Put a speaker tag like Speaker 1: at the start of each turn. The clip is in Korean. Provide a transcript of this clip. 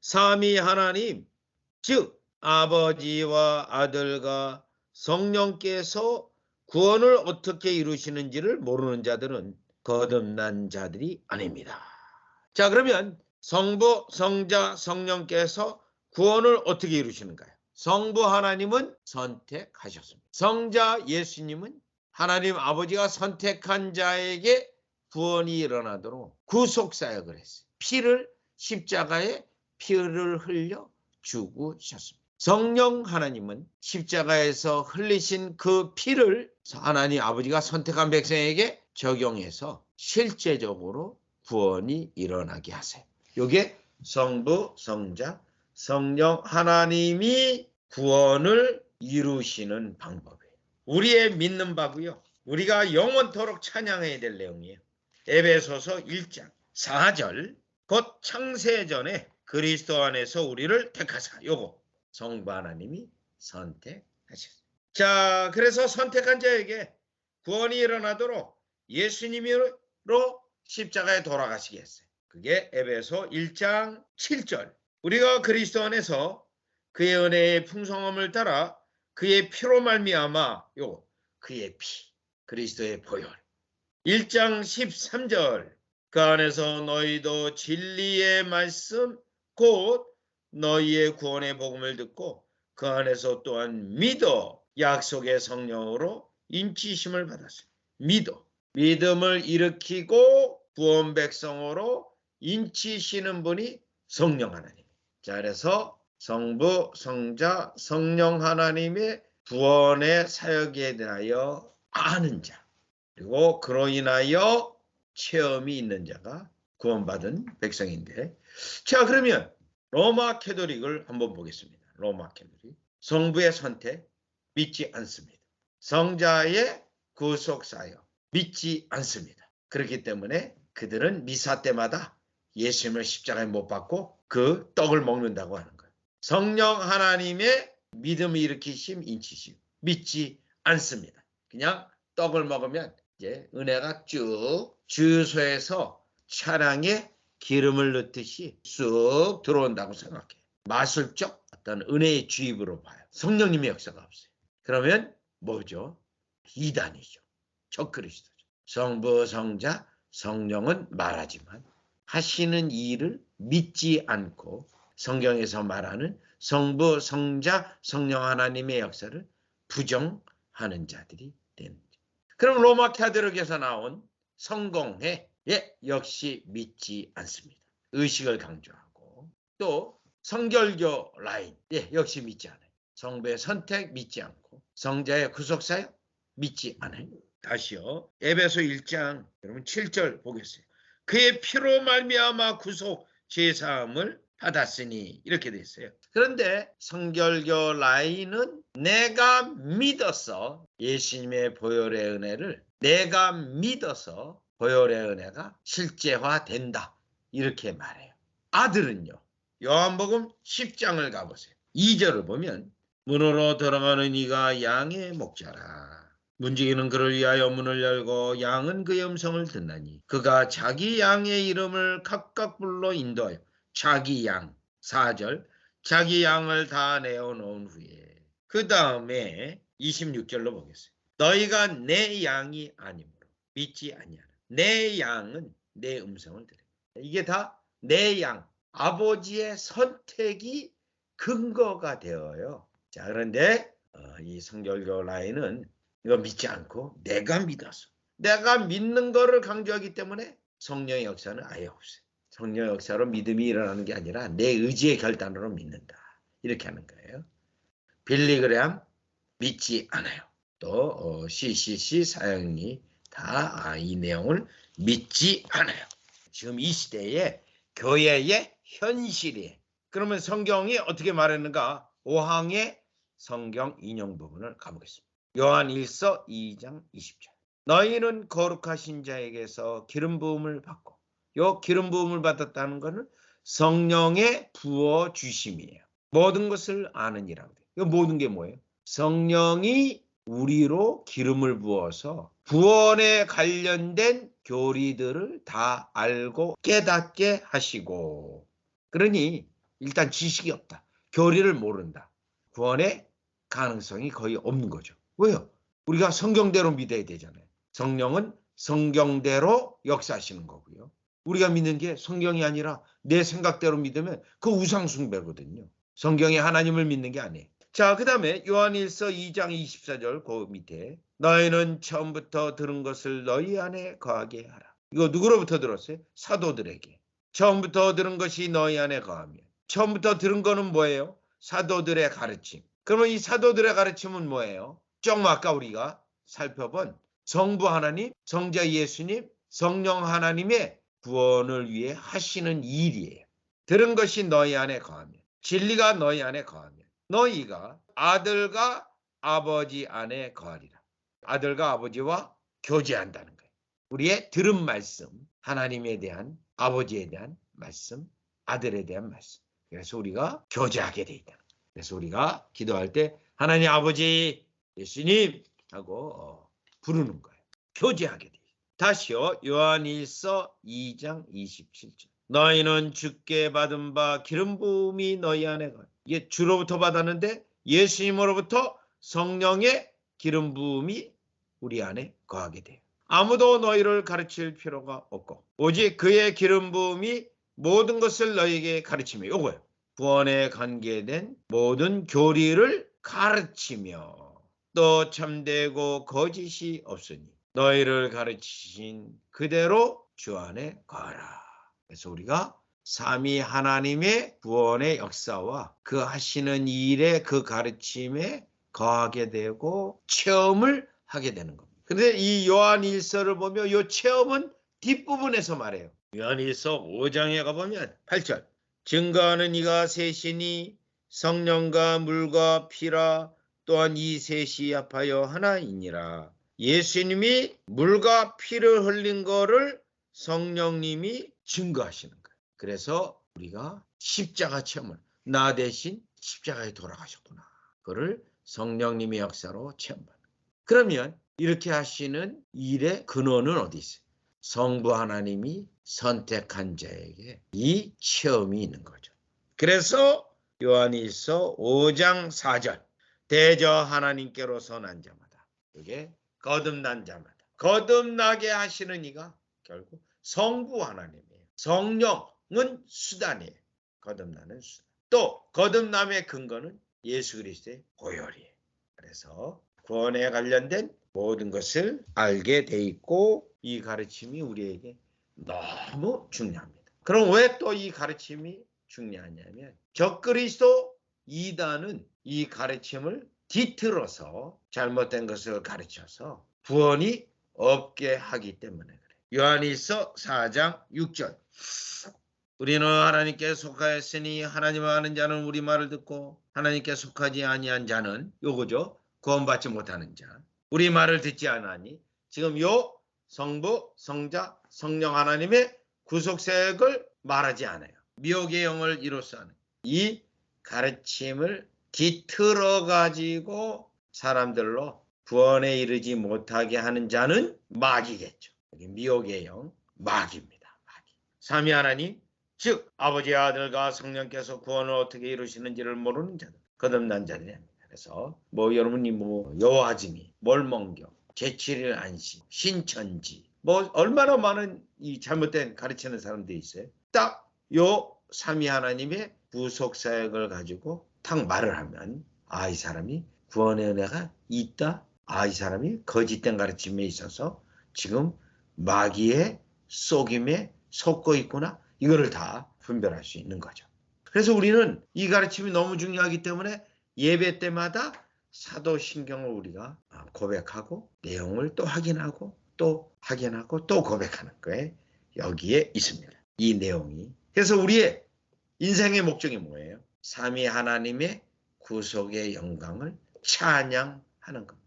Speaker 1: 삼위 하나님, 즉 아버지와 아들과 성령께서 구원을 어떻게 이루시는지를 모르는 자들은 거듭난 자들이 아닙니다. 자, 그러면 성부, 성자, 성령께서 구원을 어떻게 이루시는가요? 성부 하나님은 선택하셨습니다. 성자 예수님은 하나님 아버지가 선택한 자에게 구원이 일어나도록 구속사역을 했어요. 십자가에 피를 흘려 죽으셨습니다. 성령 하나님은 십자가에서 흘리신 그 피를 하나님 아버지가 선택한 백성에게 적용해서 실제적으로 구원이 일어나게 하세요. 이게 성부, 성자, 성령 하나님이 구원을 이루시는 방법이에요. 우리의 믿는 바고요. 우리가 영원토록 찬양해야 될 내용이에요. 에베소서 1장 4절 곧 창세전에 그리스도 안에서 우리를 택하사. 요거 성부 하나님이 선택하셨어요. 자, 그래서 선택한 자에게 구원이 일어나도록 예수님으로 십자가에 돌아가시게 했어요. 그게 에베소 1장 7절. 우리가 그리스도 안에서 그의 은혜의 풍성함을 따라 그의 피로 말미암아 그의 피, 그리스도의 보혈. 1장 13절. 그 안에서 너희도 진리의 말씀 곧 너희의 구원의 복음을 듣고 그 안에서 또한 믿어 약속의 성령으로 인치심을 받았어요. 믿음을 일으키고 구원 백성으로 인치시는 분이 성령 하나님. 자, 그래서 성부, 성자, 성령 하나님의 구원의 사역에 대하여 아는 자, 그리고 그로 인하여 체험이 있는 자가 구원받은 백성인데, 자, 그러면 로마 캐토릭을 한번 보겠습니다. 로마 캐토릭. 성부의 선택 믿지 않습니다. 성자의 구속 사역 믿지 않습니다. 그렇기 때문에 그들은 미사 때마다 예수님을 십자가에 못 박고 그 떡을 먹는다고 하는 거예요. 성령 하나님의 믿음을 일으키심, 인치심 믿지 않습니다. 그냥 떡을 먹으면 이제 은혜가 쭉 주유소에서 차량에 기름을 넣듯이 쑥 들어온다고 생각해요. 마술적 어떤 은혜의 주입으로 봐요. 성령님의 역사가 없어요. 그러면 뭐죠? 이단이죠. 적그리스도죠. 성부, 성자, 성령은 말하지만 하시는 일을 믿지 않고 성경에서 말하는 성부, 성자, 성령 하나님의 역사를 부정하는 자들이 되는 거죠. 그럼 로마 캐토릭에서 나온 성공회 역시 믿지 않습니다. 의식을 강조하고 또 성결교 라인 역시 믿지 않아요. 성부의 선택 믿지 않고 성자의 구속사역 믿지 않아요. 다시요. 에베소 1장 여러분 7절 보겠어요. 그의 피로 말미암아 구속 제사함을 받았으니 이렇게 돼 있어요. 그런데 성결교 라인은 내가 믿어서 예수님의 보혈의 은혜를 내가 믿어서 보혈의 은혜가 실제화된다 이렇게 말해요. 아들은요. 요한복음 10장을 가보세요. 2절을 보면 문으로 들어가는 이가 양의 목자라. 문지기는 그를 위하여 문을 열고 양은 그의 음성을 듣나니 그가 자기 양의 이름을 각각 불러 인도하여 자기 양 4절 자기 양을 다 내어놓은 후에 그 다음에 26절로 보겠어요. 너희가 내 양이 아니므로 믿지 아니하라. 내 양은 내 음성을 들으라. 이게 다 내 양 아버지의 선택이 근거가 되어요. 자, 그런데 이 성결교 라인은 이거 믿지 않고 내가 믿어서 내가 믿는 거를 강조하기 때문에 성령의 역사는 아예 없어요. 성령의 역사로 믿음이 일어나는 게 아니라 내 의지의 결단으로 믿는다. 이렇게 하는 거예요. 빌리그레암 믿지 않아요. 또 CCC 사형리 다 이 내용을 믿지 않아요. 지금 이 시대에 교회의 현실이에요. 그러면 성경이 어떻게 말했는가? 5항의 성경 인용 부분을 가보겠습니다. 요한 1서 2장 20절. 너희는 거룩하신 자에게서 기름 부음을 받고 요 기름 부음을 받았다는 것은 성령의 부어 주심이에요. 모든 것을 아느니라고 돼요. 이 모든 게 뭐예요? 성령이 우리로 기름을 부어서 구원에 관련된 교리들을 다 알고 깨닫게 하시고, 그러니 일단 지식이 없다. 교리를 모른다. 구원의 가능성이 거의 없는 거죠. 왜요? 우리가 성경대로 믿어야 되잖아요. 성령은 성경대로 역사하시는 거고요. 우리가 믿는 게 성경이 아니라 내 생각대로 믿으면 그 우상숭배거든요. 성경의 하나님을 믿는 게 아니에요. 자, 그 다음에 요한일서 2장 24절 그 밑에 너희는 처음부터 들은 것을 너희 안에 거하게 하라. 이거 누구로부터 들었어요? 사도들에게. 처음부터 들은 것이 너희 안에 거하면. 처음부터 들은 거는 뭐예요? 사도들의 가르침. 그러면 이 사도들의 가르침은 뭐예요? 좀 아까 우리가 살펴본 성부 하나님, 성자 예수님, 성령 하나님의 구원을 위해 하시는 일이에요. 들은 것이 너희 안에 거하면, 진리가 너희 안에 거하면 너희가 아들과 아버지 안에 거하리라. 아들과 아버지와 교제한다는 거예요. 우리의 들은 말씀, 하나님에 대한, 아버지에 대한 말씀, 아들에 대한 말씀. 그래서 우리가 교제하게 돼 있다. 그래서 우리가 기도할 때 하나님 아버지 예수님 하고 부르는 거예요. 교제하게 돼 있다. 다시요. 요한일서 2장 27절. 너희는 주께 받은 바 기름 부음이 너희 안에 거하여. 이게 주로부터 받았는데 예수님으로부터 성령의 기름 부음이 우리 안에 거하게 돼요. 아무도 너희를 가르칠 필요가 없고 오직 그의 기름 부음이 모든 것을 너희에게 가르치며 요거예요. 구원에 관계된 모든 교리를 가르치며 또 참되고 거짓이 없으니 너희를 가르치신 그대로 주 안에 거하라. 그래서 우리가 삼위 하나님의 구원의 역사와 그 하시는 일의 그 가르침에 거하게 되고 체험을 하게 되는 겁니다. 그런데 이 요한일서를 보면 이 체험은 뒷부분에서 말해요. 요한일서 5장에 가보면 8절. 증거하는 이가 셋이니 성령과 물과 피라. 또한 이 셋이 합하여 하나이니라. 예수님이 물과 피를 흘린 거를 성령님이 증거하시는 거예요. 그래서 우리가 십자가 체험을, 나 대신 십자가에 돌아가셨구나. 그거를 성령님의 역사로 체험받는 거예요. 그러면 이렇게 하시는 일의 근원은 어디 있어요? 성부 하나님이 선택한 자에게 이 체험이 있는 거죠. 그래서 요한일서 5장 4절. 대저 하나님께로 선한 자마다. 이게 거듭난 자마다. 거듭나게 하시는 이가 결국 성부 하나님이에요. 성령은 수단이에요. 거듭나는 수단. 또 거듭남의 근거는 예수 그리스도의 보혈이에요. 그래서 구원에 관련된 모든 것을 알게 돼 있고 이 가르침이 우리에게 너무 중요합니다. 그럼 왜 또 이 가르침이 중요하냐면 적그리스도 이단은 이 가르침을 뒤틀어서 잘못된 것을 가르쳐서 구원이 없게 하기 때문에 그래요. 요한일서 4장 6절. 우리는 하나님께 속하였으니 하나님을 아는 자는 우리 말을 듣고 하나님께 속하지 아니한 자는 요거죠. 구원받지 못하는 자. 우리 말을 듣지 않으니 지금 요 성부, 성자, 성령 하나님의 구속색을 말하지 않아요. 미혹의 영을 이로써 하는 이 가르침을 뒤틀어 가지고 사람들로 구원에 이르지 못하게 하는 자는 마귀겠죠. 미혹의 영, 마귀입니다. 마귀. 삼위 하나님, 즉 아버지, 아들과 성령께서 구원을 어떻게 이루시는지를 모르는 자들, 거듭난 자들입니다. 그래서 여러분이 여호와증이, 몰몬경, 제7일 안식, 신천지 얼마나 많은 이 잘못된 가르치는 사람들이 있어요. 딱 요 삼위 하나님의 구속 사역을 가지고 딱 말을 하면 이 사람이 구원의 은혜가 있다. 이 사람이 거짓된 가르침에 있어서 지금 마귀의 속임에 속고 있구나. 이거를 다 분별할 수 있는 거죠. 그래서 우리는 이 가르침이 너무 중요하기 때문에 예배 때마다 사도신경을 우리가 고백하고 내용을 또 확인하고 또 고백하는 거예요. 여기에 있습니다. 이 내용이. 그래서 우리의 인생의 목적이 뭐예요? 삼위 하나님의 구속의 영광을 찬양하는 겁니다.